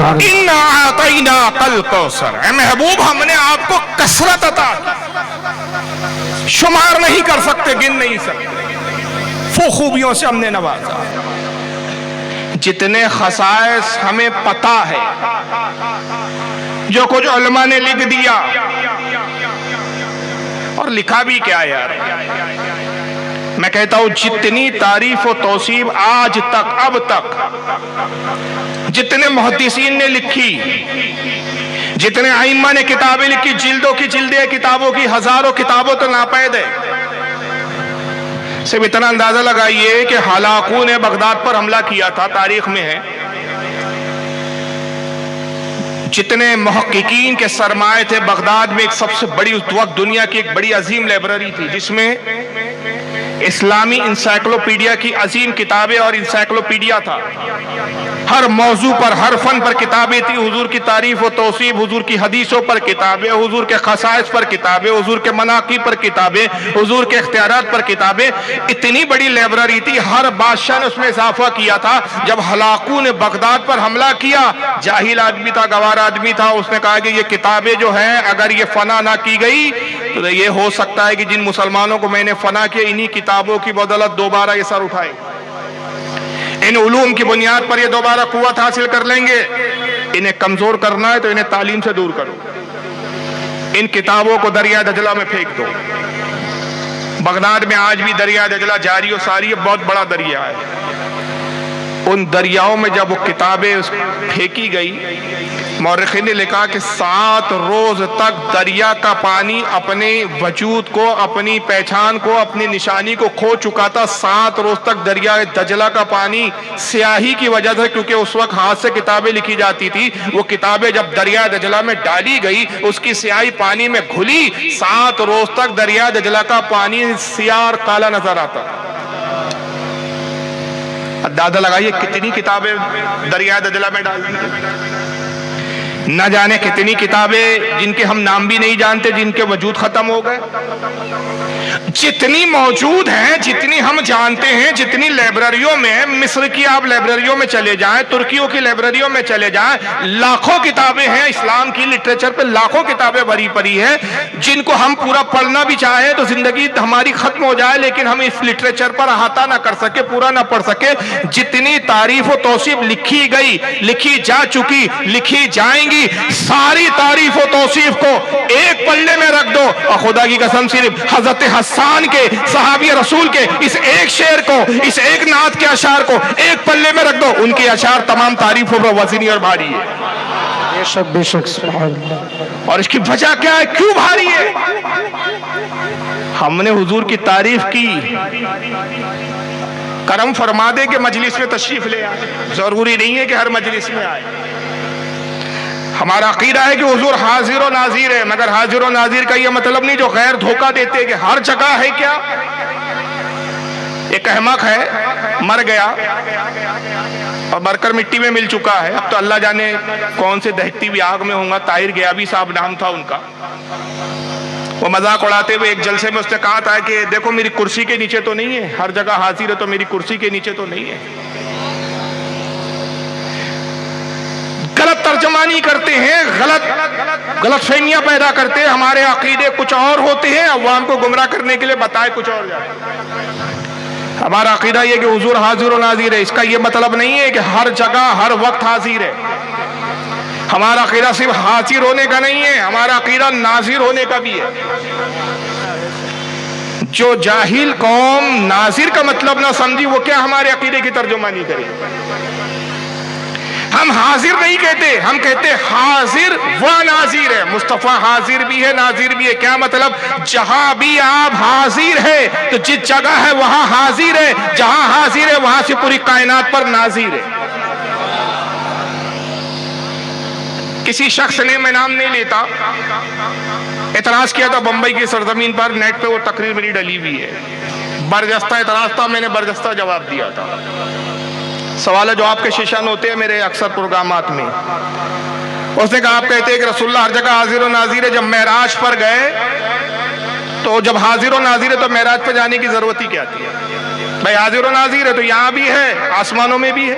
اِنَّا أَعْطَيْنَاكَ الْكَوْثَرَ، اے محبوب ہم نے آپ کو کثرت عطا کی، شمار نہیں کر سکتے، گن نہیں سکتے، وہ خوبیوں سے ہم نے نوازا۔ جتنے خصائص ہمیں پتا ہے، جو کچھ علماء نے لکھ دیا، اور لکھا بھی کیا یار، میں کہتا ہوں جتنی تعریف و توصیف آج تک اب تک جتنے محدثین نے لکھی، جتنے ائمہ نے کتابیں لکھی، جلدوں کی جلدیں کتابوں کی، ہزاروں کتابوں تو ناپید ہے، صرف اتنا اندازہ لگائیے کہ ہلاکو نے بغداد پر حملہ کیا تھا، تاریخ میں ہے، جتنے محققین کے سرمائے تھے بغداد میں، ایک سب سے بڑی اس وقت دنیا کی ایک بڑی عظیم لائبریری تھی، جس میں اسلامی انسائکلوپیڈیا کی عظیم کتابیں اور انسائکلوپیڈیا تھا، ہر موضوع پر، ہر فن پر کتابیں تھی، حضور کی تعریف و توصیف، حضور کی حدیثوں پر کتابیں، حضور کے خصائص پر کتابیں، حضور کے مناقب پر کتابیں، حضور کے اختیارات پر کتابیں، اتنی بڑی لائبریری تھی، ہر بادشاہ نے اس میں اضافہ کیا تھا۔ جب ہلاکو نے بغداد پر حملہ کیا، جاہل آدمی تھا، گوار آدمی تھا، اس نے کہا کہ یہ کتابیں جو ہیں اگر یہ فنا نہ کی گئی تو یہ ہو سکتا ہے کہ جن مسلمانوں کو میں نے فنا کیا، انہی کتابوں کی بدولت دوبارہ یہ سر اٹھائے، ان علوم کی بنیاد پر یہ دوبارہ قوت حاصل کر لیں گے۔ انہیں کمزور کرنا ہے تو انہیں تعلیم سے دور کرو، ان کتابوں کو دریا دجلہ میں پھینک دو۔ بغداد میں آج بھی دریا دجلہ جاری و ساری ہے، بہت بڑا دریا ہے، ان دریاؤں میں جب وہ کتابیں پھینکی گئی، مورخین نے لکھا کہ 7 روز تک دریا کا پانی اپنے وجود کو، اپنی پہچان کو، اپنی نشانی کو کھو چکا تھا۔ 7 روز تک دریا دجلہ کا پانی سیاہی کی وجہ سے، کیونکہ اس وقت ہاتھ سے کتابیں لکھی جاتی تھی، وہ کتابیں جب دریا دجلہ میں ڈالی گئی، اس کی سیاہی پانی میں گھلی، 7 روز تک دریا دجلہ کا پانی سیاہ اور کالا نظر آتا تھا۔ اندازہ لگائیے کتنی کتابیں دریا دجلہ میں ڈال دی، نہ جانے کتنی کتابیں جن کے ہم نام بھی نہیں جانتے، جن کے وجود ختم ہو گئے۔ جتنی موجود ہیں، جتنی ہم جانتے ہیں، جتنی لائبریریوں میں، مصر کی آپ لائبریریوں میں چلے جائیں، ترکیوں کی لائبریریوں میں چلے جائیں، لاکھوں کتابیں ہیں، اسلام کی لٹریچر پہ لاکھوں کتابیں بھری پڑی ہیں، جن کو ہم پورا پڑھنا بھی چاہیں تو زندگی ہماری ختم ہو جائے، لیکن ہم اس لٹریچر پر احاطہ نہ کر سکے، پورا نہ پڑھ سکے۔ جتنی تعریف و توصیف لکھی گئی، لکھی جا چکی، لکھی جائیں گی، ساری تعریف و توصیف کو ایک پلے میں رکھ دو، اور خدا کی قسم صرف حضرت حسان کے، صحابی رسول کے اس ایک شعر کو، اس ایک نعت کے اشعار کو ایک پلے میں رکھ دو، ان کے اشعار تمام تعریفوں پر وزنی اور بھاری ہے۔ بے شک بے شک، سبحان اللہ۔ اور اس کی وجہ کیا ہے، کیوں بھاری ہے؟ ہم نے حضور کی تعریف کی، کرم فرما دے کہ مجلس میں تشریف لے آئے، ضروری نہیں ہے کہ ہر مجلس میں آئے۔ ہمارا عقیدہ ہے کہ حضور حاضر و ناظر ہے، مگر حاضر و ناظر کا یہ مطلب نہیں جو غیر دھوکہ دیتے کہ ہر جگہ ہے۔ کیا ایک احمق ہے، مر گیا اور مر کر مٹی میں مل چکا ہے، اب تو اللہ جانے کون سے دہتی ہوئی آگ میں ہوں گا، طاہر گیابی صاحب نام تھا ان کا۔ وہ مذاق اڑاتے ہوئے ایک جلسے میں اس نے کہا تھا کہ دیکھو میری کرسی کے نیچے تو نہیں ہے، ہر جگہ حاضر ہے تو میری کرسی کے نیچے تو نہیں ہے۔ غلط ترجمانی کرتے ہیں، غلط فہمیاں پیدا کرتے ہیں، ہمارے عقیدے کچھ اور ہوتے ہیں، عوام کو گمراہ کرنے کے لیے بتائے کچھ اور جاتے ہیں۔ ہمارا عقیدہ یہ کہ حضور حاضر و ناظر ہے، اس کا یہ مطلب نہیں ہے کہ ہر جگہ ہر وقت حاضر ہے۔ ہمارا عقیدہ صرف حاضر ہونے کا نہیں ہے، ہمارا عقیدہ ناظر ہونے کا بھی ہے۔ جو جاہل قوم ناظر کا مطلب نہ سمجھی، وہ کیا ہمارے عقیدے کی ترجمانی کرے؟ ہم حاضر نہیں کہتے، ہم کہتے حاضر و ناظر ہے۔ مصطفیٰ حاضر بھی ہے، ناظر بھی ہے۔ کیا مطلب؟ جہاں بھی آپ حاضر ہے تو جس جگہ ہے وہاں حاضر ہے، جہاں حاضر ہے وہاں سے پوری کائنات پر ناظر ہے۔ کسی شخص نے، میں نام نہیں لیتا، اعتراض کیا تھا بمبئی کی سرزمین پر، نیٹ پہ وہ تقریر میری ڈلی ہوئی ہے، برجستہ اعتراض تھا، میں نے برجستہ جواب دیا تھا۔ سوال و جواب کے سیشن ہوتے ہیں میرے اکثر پروگرامات میں۔ اس نے کہا آپ کہتے ہیں کہ رسول اللہ ہر جگہ حاضر و ناظر ہے، جب معراج پر گئے تو جب حاضر و ناظر ہے تو معراج پہ جانے کی ضرورت ہی کیا تھی؟ بھائی حاضر و ناظر ہے تو یہاں بھی ہے، آسمانوں میں بھی ہے،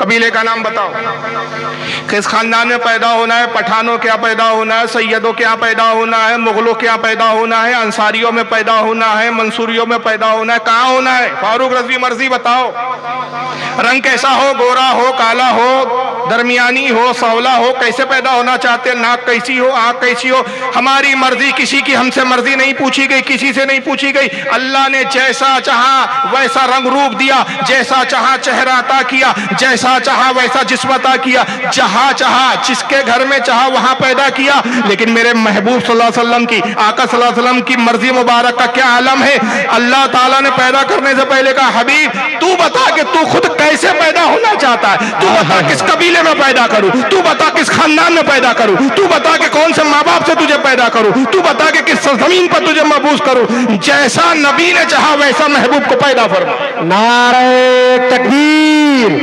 قبیلے کا نام بتاؤ، کس خاندان میں پیدا ہونا ہے، پٹھانوں کے یہاں پیدا ہونا ہے، سیدوں کے یہاں پیدا ہونا ہے، مغلوں کے یہاں پیدا ہونا ہے، انصاریوں میں پیدا ہونا ہے، منصوریوں میں پیدا ہونا ہے، کہاں ہونا ہے؟ فاروق رضوی مرضی بتاؤ، رنگ کیسا ہو، گورا ہو، کالا ہو، درمیانی ہو، سولا ہو، کیسے پیدا ہونا چاہتے ہیں، ناک کیسی ہو، آنکھ کیسی ہو، ہماری مرضی، کسی کی ہم سے مرضی نہیں پوچھی گئی، کسی سے نہیں پوچھی گئی، اللہ نے جیسا چاہا ویسا رنگ روپ دیا، جیسا چاہا چہرہ عطا کیا، جیسا چاہا ویسا جسم عطا کیا، جہاں چاہا جس کے گھر میں چاہا وہاں پیدا کیا، لیکن میرے محبوب صلی اللہ علیہ وسلم کی، آقا صلی اللہ علیہ وسلم کی مرضی مبارک کا کیا عالم ہے؟ اللہ تعالیٰ نے پیدا کرنے سے پہلے کہا حبیب تو بتا کہ تو خود کیسے پیدا ہونا چاہتا ہے، تو بتا کس قبیلے میں پیدا کروں، تو بتا کس خاندان میں پیدا کروں، تو بتا کہ کون سے ماں باپ سے تجھے پیدا کروں، تو بتا کہ کس زمین پر تجھے مبعوث کروں، جیسا نبی نے چاہا ویسا محبوب کو پیدا فرما۔ نعرہ تکبیر،